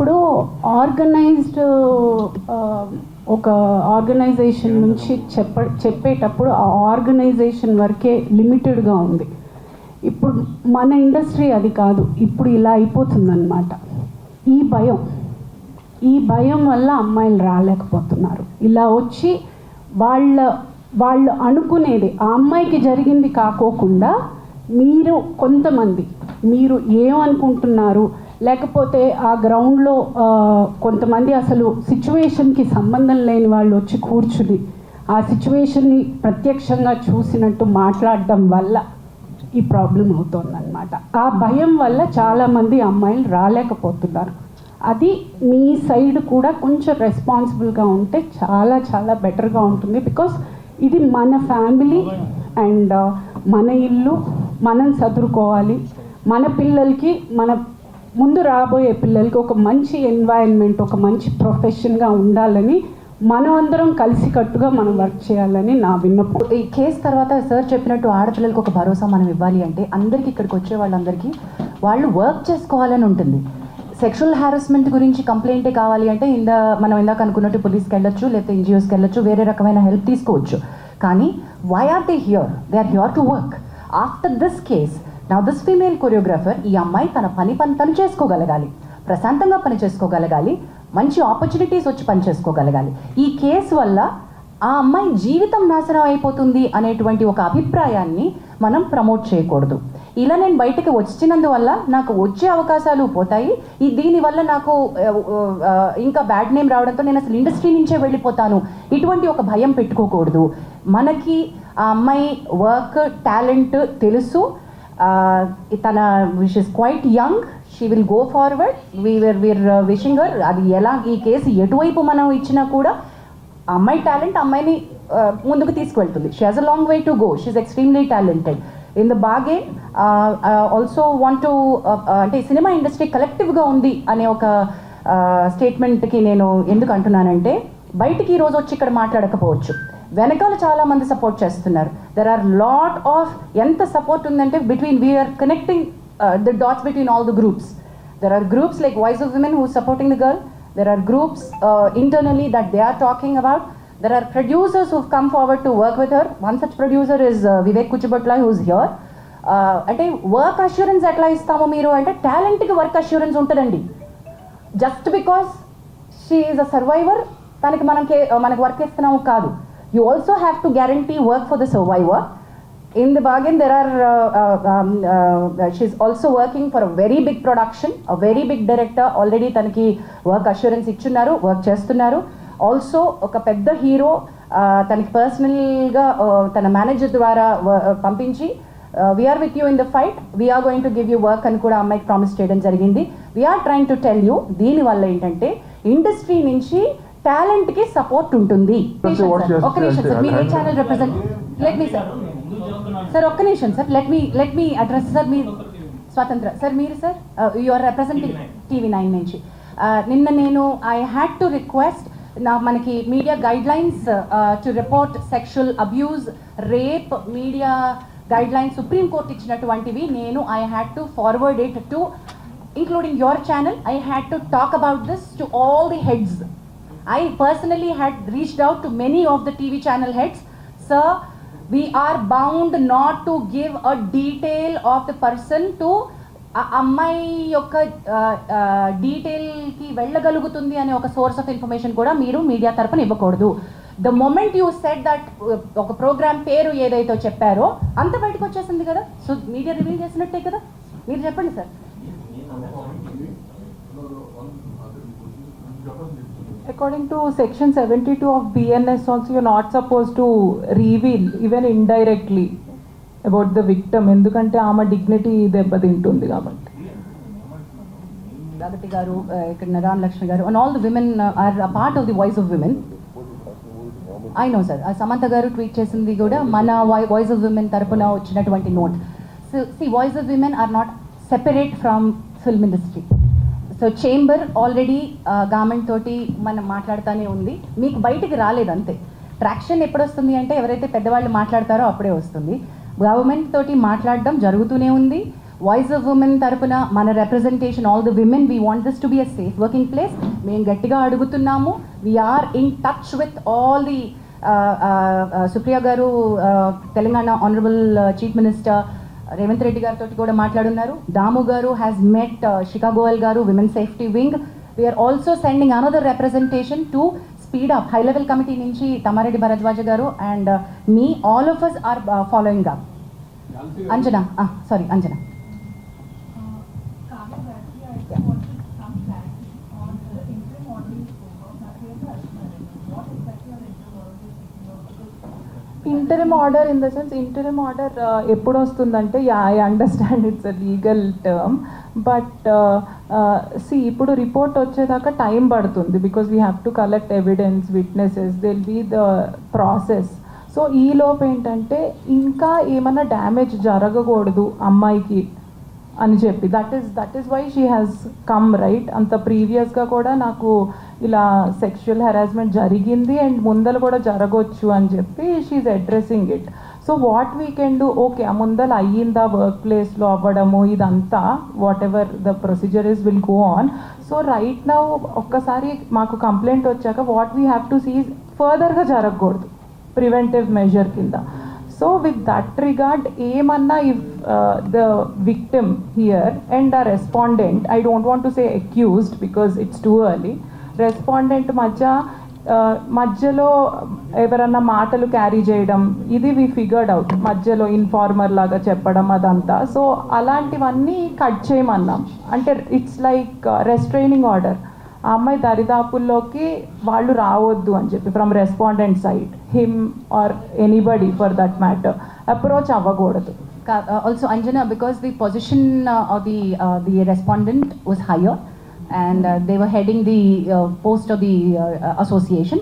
ఇప్పుడు ఆర్గనైజ్డ్ ఒక ఆర్గనైజేషన్ నుంచి చెప్పేటప్పుడు ఆ ఆర్గనైజేషన్ వరకే లిమిటెడ్గా ఉంది. ఇప్పుడు మన ఇండస్ట్రీ అది కాదు, ఇప్పుడు ఇలా అయిపోతుందన్నమాట. ఈ భయం వల్ల అమ్మాయిలు రాలేకపోతున్నారు. ఇలా వచ్చి వాళ్ళు అనుకునేది ఆ అమ్మాయికి జరిగింది కాకోకుండా మీరు ఏమనుకుంటున్నారు, లేకపోతే ఆ గ్రౌండ్లో కొంతమంది అసలు సిచ్యువేషన్కి సంబంధం లేని వాళ్ళు వచ్చి కూర్చుని ఆ సిచ్యువేషన్ని ప్రత్యక్షంగా చూసినట్టు మాట్లాడడం వల్ల ఈ ప్రాబ్లం అవుతుందన్నమాట. ఆ భయం వల్ల చాలామంది అమ్మాయిలు రాలేకపోతున్నారు. అది మీ సైడ్ కూడా కొంచెం రెస్పాన్సిబుల్గా ఉంటే చాలా చాలా బెటర్గా ఉంటుంది. బికాస్ ఇది మన ఫ్యామిలీ అండ్ మన ఇల్లు, మనం చదువుకోవాలి. మన పిల్లలకి, మన ముందు రాబోయే పిల్లలకి ఒక మంచి ఎన్వైరన్మెంట్, ఒక మంచి ప్రొఫెషన్గా ఉండాలని మనం అందరం కలిసికట్టుగా మనం వర్క్ చేయాలని నా విన్నపం. ఈ కేసు తర్వాత సార్ చెప్పినట్టు ఆడపిల్లలకు ఒక భరోసా మనం ఇవ్వాలి అంటే అందరికీ, ఇక్కడికి వచ్చే వాళ్ళందరికీ వాళ్ళు వర్క్ చేసుకోవాలని ఉంటుంది. సెక్షువల్ హారాస్మెంట్ గురించి కంప్లైంటే కావాలి అంటే మనం ఇందాక అనుకున్నట్టు పోలీస్కి వెళ్ళొచ్చు, లేకపోతే ఎన్జిఓస్కి వెళ్ళొచ్చు, వేరే రకమైన హెల్ప్ తీసుకోవచ్చు. కానీ why are they here? They are here to work. After this case now this female choreographer, ఈ అమ్మాయి తన పని తను చేసుకోగలగాలి, ప్రశాంతంగా పని చేసుకోగలగాలి, మంచి ఆపర్చునిటీస్ వచ్చి పని చేసుకోగలగాలి. ఈ కేసు వల్ల ఆ అమ్మాయి జీవితం నాశనం అయిపోతుంది అనేటువంటి ఒక అభిప్రాయాన్ని మనం ప్రమోట్ చేయకూడదు. ఇలా నేను బయటకు వచ్చినందువల్ల నాకు వచ్చే అవకాశాలు పోతాయి, దీనివల్ల నాకు ఇంకా బ్యాడ్ నేమ్ రావడంతో నేను అసలు ఇండస్ట్రీ నుంచే వెళ్ళిపోతాను, ఇటువంటి ఒక భయం పెట్టుకోకూడదు. మనకి ఆ అమ్మాయి వర్క్ టాలెంట్ తెలుసు. తన wish is quite young, she will go forward. We are wishing her. అది ఎలా ఈ కేసు ఎటువైపు మనం ఇచ్చినా కూడా అమ్మాయి టాలెంట్ అమ్మాయిని ముందుకు తీసుకువెళ్తుంది. She has a long way to go. She is extremely talented. In the bag also want to అంటే సినిమా ఇండస్ట్రీ కలెక్టివ్గా ఉంది అనే ఒక స్టేట్మెంట్కి నేను ఎందుకు అంటున్నానంటే, బయటికి ఈరోజు వచ్చి ఇక్కడ మాట్లాడకపోవచ్చు, వెనకాల చాలామంది సపోర్ట్ చేస్తున్నారు. దెర్ ఆర్ లాట్ ఆఫ్, ఎంత సపోర్ట్ ఉందంటే we are connecting the dots between all the groups. There are groups like voice of women who supporting the girl. There are groups internally that they are talking about. There are producers who've come forward to work with her. One such producer is Vivek Kuchibutla, who's here. Ante work assurance etla istamo meeru ante talent ki work assurance untadandi. Just because she is a survivor taniki manaku work istunnam kaadu. You also have to guarantee work for the survivor. In the bargain, there are she's also working for a very big production, a very big director. Already tanaki work assurance ichunnaru, work chestunnaru. Also oka pedda hero tanaki personal ga tana manager dwara pampinchi we are with you in the fight, we are going to give you work అని కూడా అమ్మాయికి promise చేయడం జరిగింది. we are trying to tell you, దీని వల్ల ఏంటంటే industry నుంచి talent కి సపోర్ట్ ఉంటుంది. ఒక నిమిషం సార్, మీరు ఏ channel represent, let me sir ఒక్క నిమిషం sir, let me address sir. మీరు స్వతంత్ర సార్, మీరు sir you are representing TV9 నుంచి. నిన్న నేను ఐ హ్యాడ్ టు రిక్వెస్ట్, మనకి media guidelines to report sexual abuse, rape, media guidelines supreme court ఇచ్చినటువంటివి. నేను I had to forward it to including your channel. I had to talk about this to all the heads. I personally had reached out to many of the TV channel heads. Sir, we are bound not to give a detail of the person to అమ్మాయి యొక్క డీటెయిల్కి వెళ్ళగలుగుతుంది అనే ఒక source of information కూడా మీరు media తరపున ఇవ్వకూడదు. The moment you said that ఒక programme పేరు ఏదైతే చెప్పారో అంత బయటకు వచ్చేసింది కదా, సో మీడియా రివీల్ చేసినట్టే కదా. మీరు చెప్పండి sir. According to section 72 of BNS also, you're not supposed to reveal even indirectly about the victim, ఎందుకంటే ఆమె డిగ్నిటీ దెబ్బతింటుంది కాబట్టి. రాగటి గారు, ఇక్కడ నారాయణ లక్ష్మి గారు, and all the women are a part of the voice of women. I know sir, Samantha గారు tweet చేసింది కూడా మన వాయిస్ ఆఫ్ విమెన్ తరపున వచ్చినటువంటి note. So voice of women are not separate from film industry. So chamber already government తోటి మనం మాట్లాడుతూనే ఉంది, మీకు బయటికి రాలేదు అంతే. ట్రాక్షన్ ఎప్పుడు వస్తుంది అంటే ఎవరైతే పెద్దవాళ్ళు మాట్లాడతారో అప్పుడే వస్తుంది. గవర్నమెంట్ తోటి మాట్లాడడం జరుగుతూనే ఉంది. వాయిస్ ఆఫ్ ఉమెన్ తరపున మన representation, all the women, we want this to be a safe working place. మేము గట్టిగా అడుగుతున్నాము. We're in touch with all the Supriya గారు, Telangana honourable chief minister Revanth Reddy గారితో కూడా మాట్లాడున్నారు. దాము గారు has met Shikha Goyal garu, women safety wing. We are also sending another representation to speed up. High level committee నుంచి Tammareddy Bharadwaja garu and me, all of us are following up. Anjana, sorry Anjana. Interim order in the sense, interim order ఎప్పుడు వస్తుందంటే, I understand it's a legal term, but ఇప్పుడు report వచ్చేదాకా time పడుతుంది, because we have to collect evidence, witnesses, till be the process. So ఈ లోపు ఏంటంటే ఇంకా ఏమైనా డ్యామేజ్ జరగకూడదు అమ్మాయికి అని చెప్పి, that is why she has come, right. అంత ప్రీవియస్గా కూడా నాకు ఇలా సెక్షువల్ హెరాస్మెంట్ జరిగింది అండ్ ముందర కూడా జరగవచ్చు అని చెప్పి she's addressing it. So what we can do, okay ఆ ముందర అయ్యిందా వర్క్ ప్లేస్లో అవ్వడము, ఇదంతా what the procedure is will go on. So right now ఒక్కసారి మాకు కంప్లైంట్ వచ్చాక what we have to see ఫర్దర్గా జరగకూడదు, ప్రివెంటివ్ మెజర్ కింద. సో విత్ దట్ రిగార్డ్ ఏమన్నా, if the victim here and the respondent, I don't want to say accused because it's too early, respondent మధ్యలో ఎవరన్నా మాటలు క్యారీ చేయడం, ఇది వి ఫిగర్డ్ అవుట్, మధ్యలో ఇన్ఫార్మర్ లాగా చెప్పడం అదంతా. సో అలాంటివన్నీ కట్ చేయమన్నాం. అంటే ఇట్స్ లైక్ రెస్ట్రైనింగ్ ఆర్డర్, ఆ అమ్మాయి దరిదాపుల్లోకి వాళ్ళు రావద్దు అని చెప్పి from respondent side, him or anybody for that matter approach అవ్వకూడదు. Also Anjana, because the position of the respondent was higher and they were heading the post of the association,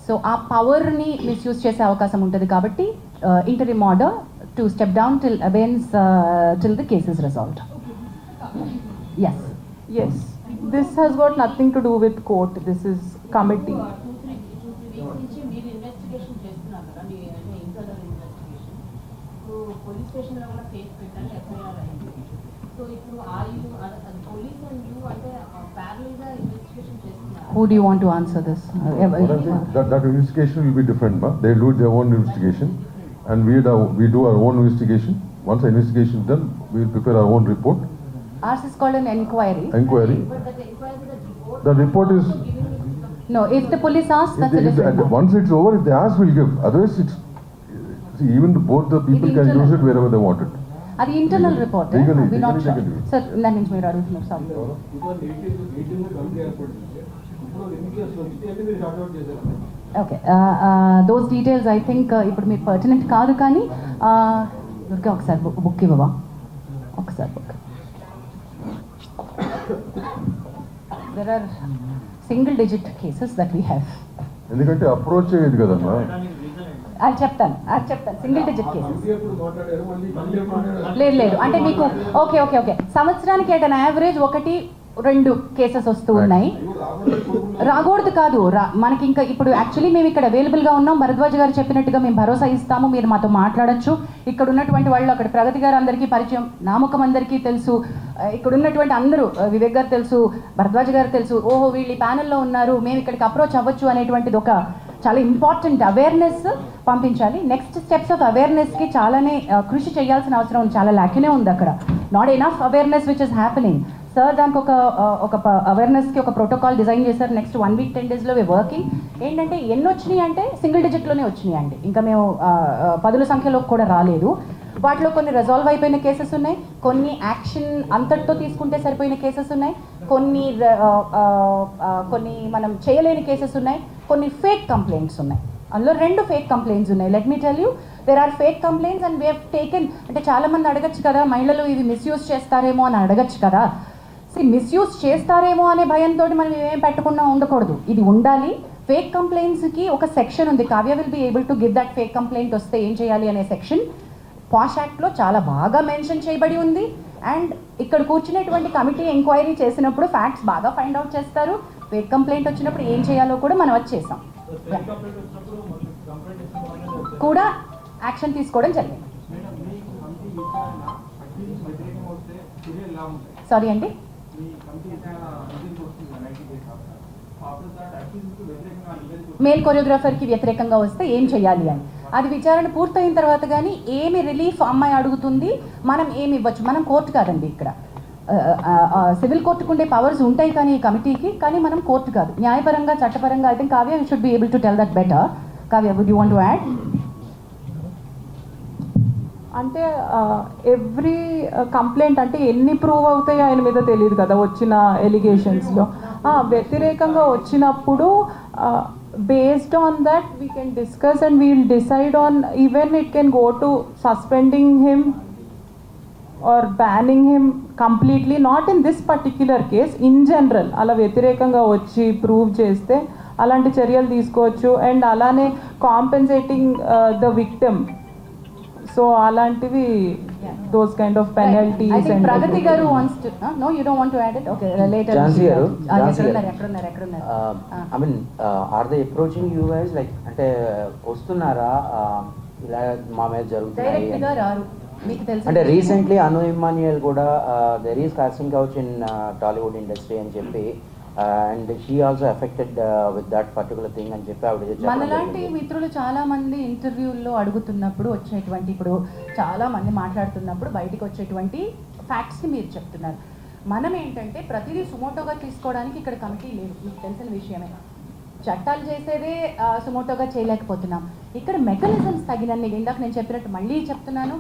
so ఆ పవర్ని misuse చేసే అవకాశం ఉంటుంది కాబట్టి interim order to step down till abeyance till the case is resolved. Yes, this has got nothing to do with court, this is committee. Police స్టేషన్లో కూడా case పెట్టాలి, FIR అయింది. సో ఇప్పుడు పోలీస్ అండ్ యూ అంటే ప్యారలల్గా investigation చేస్తున్నారు. Who do you want to answer this? That investigation will be different, ma. They do their own investigation, and we do our own investigation. Once the investigation is done, we will prepare our own report. Ours is called an inquiry. But that inquiry, The report is. No, if the police asks, that's a different matter. Once it's over, if they ask, we'll give. Otherwise, it's. See, even both the people can use it wherever they want it. అది internal report. Legally, not legally they can do it. Sir దాని నుంచి మీరు అడుగుతున్నారు sir. Okay, those details I think ఇప్పుడు మీరు pertinent కాదు, కానీ దుర్గా ఒకసారి బుక్ ఇవ్వవా, ఒకసారి book. There are single digit cases that we have. ఎందుకంటే అప్రోచ్ అయ్యేది కదమ్మా. అది చెప్తాను సింగిల్ డిజిట్ కేసెస్. లేదు అంటే మీకు ఓకే సంవత్సరానికి అట్ అన్ యావరేజ్ 1-2 కేసెస్ వస్తూ ఉన్నాయి. రాకూడదు కాదు, మనకి ఇంకా ఇప్పుడు యాక్చువల్లీ మేము ఇక్కడ అవైలబుల్గా ఉన్నాం. భరద్వాజ్ గారు చెప్పినట్టుగా మేము భరోసా ఇస్తాము, మీరు మాతో మాట్లాడచ్చు. ఇక్కడ ఉన్నటువంటి వాళ్ళు, అక్కడ ప్రగతి గారు అందరికీ పరిచయం, నామకం అందరికీ తెలుసు, ఇక్కడ ఉన్నటువంటి అందరూ, వివేక్ గారు తెలుసు, భరద్వాజ్ గారు తెలుసు, ఓహో వీళ్ళు ఈ ప్యానెల్లో ఉన్నారు, మేము ఇక్కడికి అప్రోచ్ అవ్వచ్చు అనేటువంటిది ఒక చాలా ఇంపార్టెంట్ అవేర్నెస్ పంపించాలి. నెక్స్ట్ స్టెప్స్ ఆఫ్ అవేర్నెస్కి చాలానే కృషి చేయాల్సిన అవసరం ఉంది, చాలా లాక్యునే ఉంది అక్కడ. Not enough awareness which is happening. Sir దానికి ఒక అవేర్నెస్కి ఒక ప్రోటోకాల్ డిజైన్ చేశారు. నెక్స్ట్ 1 week 10 daysలో వర్కింగ్. ఏంటంటే ఎన్ని వచ్చినాయి అంటే సింగిల్ డిజిట్లోనే వచ్చినాయి అండి, ఇంకా మేము 10ల సంఖ్యలో కూడా రాలేదు. వాటిలో కొన్ని రిజాల్వ్ అయిపోయిన కేసెస్ ఉన్నాయి, కొన్ని యాక్షన్ అంతటితో తీసుకుంటే సరిపోయిన కేసెస్ ఉన్నాయి, కొన్ని మనం చేయలేని కేసెస్ ఉన్నాయి, కొన్ని ఫేక్ కంప్లైంట్స్ ఉన్నాయి. అందులో 2 ఫేక్ కంప్లైంట్స్ ఉన్నాయి. Let me tell you, there are fake complaints and we have taken. అంటే చాలామంది అడగచ్చు కదా, మహిళలు ఇవి మిస్యూజ్ చేస్తారేమో అని అడగచ్చు కదా. మిస్యూజ్ చేస్తారేమో అనే భయంతో మనం ఏం పెట్టకుండా ఉండకూడదు, ఇది ఉండాలి. ఫేక్ కంప్లైంట్స్కి ఒక సెక్షన్ ఉంది, Kavya will be able to give that fake complaint వస్తే ఏం చేయాలి అనే సెక్షన్ పాష్ యాక్ట్లో చాలా బాగా మెన్షన్ చేయబడి ఉంది. అండ్ ఇక్కడ కూర్చునేటువంటి కమిటీ ఎంక్వైరీ చేసినప్పుడు ఫ్యాక్ట్స్ బాగా ఫైండ్ అవుట్ చేస్తారు. ఫేక్ కంప్లైంట్ వచ్చినప్పుడు ఏం చేయాలో కూడా మనం వచ్చేసాం, కూడా యాక్షన్ తీసుకోవడం జరిగింది. సారీ అండి, మేల్ కొరియోగ్రాఫర్కి వ్యతిరేకంగా వస్తే ఏం చేయాలి అని. అది విచారణ పూర్తయిన తర్వాత కానీ ఏమి రిలీఫ్ అమ్మాయి అడుగుతుంది, మనం ఏమి ఇవ్వచ్చు. మనం కోర్టు కాదండి ఇక్కడ. సివిల్ కోర్టుకు ఉండే పవర్స్ ఉంటాయి కానీ ఈ కమిటీకి, కానీ మనం కోర్టు కాదు. న్యాయపరంగా చట్టపరంగా I think Kavya you should be able to tell that better. Kavya, would you want to add? అంటే ఎవ్రీ కంప్లైంట్ అంటే ఎన్ని ప్రూవ్ అవుతాయో ఆయన మీద తెలియదు కదా వచ్చిన ఎలిగేషన్స్లో. వ్యతిరేకంగా వచ్చినప్పుడు based on that we can discuss and we will decide on even it can go to suspending him or banning him completely, not in this particular case, in general. అలా వ్యతిరేకంగా వచ్చి ప్రూవ్ చేస్తే అలాంటి చర్యలు తీసుకోవచ్చు. అండ్ అలానే compensating the victim, so అలాంటివి those kind of penalties. I think and Pragati garu wants to no, you don't want to add it? Okay, later. Jhansi garu, ఎక్కడున్నారు? I mean, are they approaching you guys like అంటే వస్తున్నారా ఇలా మా మీద జరుగుతున్నాయి direct గా రారు, మీకు తెలుసు. అంటే రీసెంట్లీ అను ఇమ్మాన్యుయల్ కూడా there is costing couch in Tollywood industry అని చెప్పి and she also affected with that particular thing అని చెప్పి ఆవిడ మనలాంటి మిత్రులు చాలా మంది ఇంటర్వ్యూల్లో అడుగుతున్నప్పుడు వచ్చేటువంటి, ఇప్పుడు చాలా మంది మాట్లాడుతున్నప్పుడు బయటకు వచ్చేటువంటి ఫ్యాక్ట్స్ని మీరు చెప్తున్నారు. మనం ఏంటంటే ప్రతిదీ సుమోటోగా తీసుకోవడానికి ఇక్కడ కమిటీ లేదు, మీకు తెలిసిన విషయమే. చట్టాలు చేసేదే సుమోటోగా చేయలేకపోతున్నాం. ఇక్కడ మెకానిజమ్స్ తగినన్ని, ఇందాక నేను చెప్పినట్టు మళ్ళీ చెప్తున్నాను,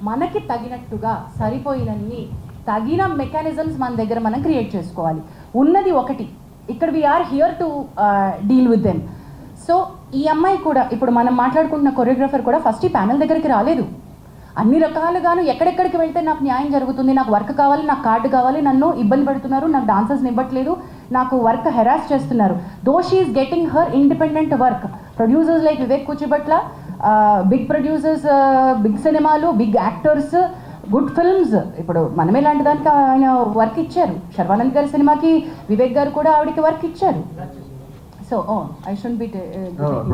మనకి తగినట్టుగా సరిపోయినన్ని తగిన మెకానిజమ్స్ మన దగ్గర మనం క్రియేట్ చేసుకోవాలి. ఉన్నది ఒకటి, ఇక్కడ we are here to deal with them. So ఈ అమ్మాయి కూడా, ఇప్పుడు మనం మాట్లాడుకుంటున్న కొరియోగ్రాఫర్ కూడా ఫస్ట్ ఈ ప్యానెల్ దగ్గరికి రాలేదు. అన్ని రకాలుగాను ఎక్కడెక్కడికి వెళ్తే నాకు న్యాయం జరుగుతుంది, నాకు వర్క్ కావాలి, నాకు కార్డు కావాలి, నన్ను ఇబ్బంది పెడుతున్నారు, నాకు డాన్సర్స్ని ఇవ్వట్లేదు, నాకు వర్క్ హెరాస్ చేస్తున్నారు. Though she is getting her independent work. Producers like Vivek Kuchibhotla, big producers, big సినిమాలు, బిగ్ యాక్టర్స్, గుడ్ ఫిల్మ్స్. ఇప్పుడు మనమే లాంటి దానికి ఆయన వర్క్ ఇచ్చారు. శర్వానంద్ గారి సినిమాకి వివేక్ గారు కూడా ఆవిడకి వర్క్ ఇచ్చారు. So I should be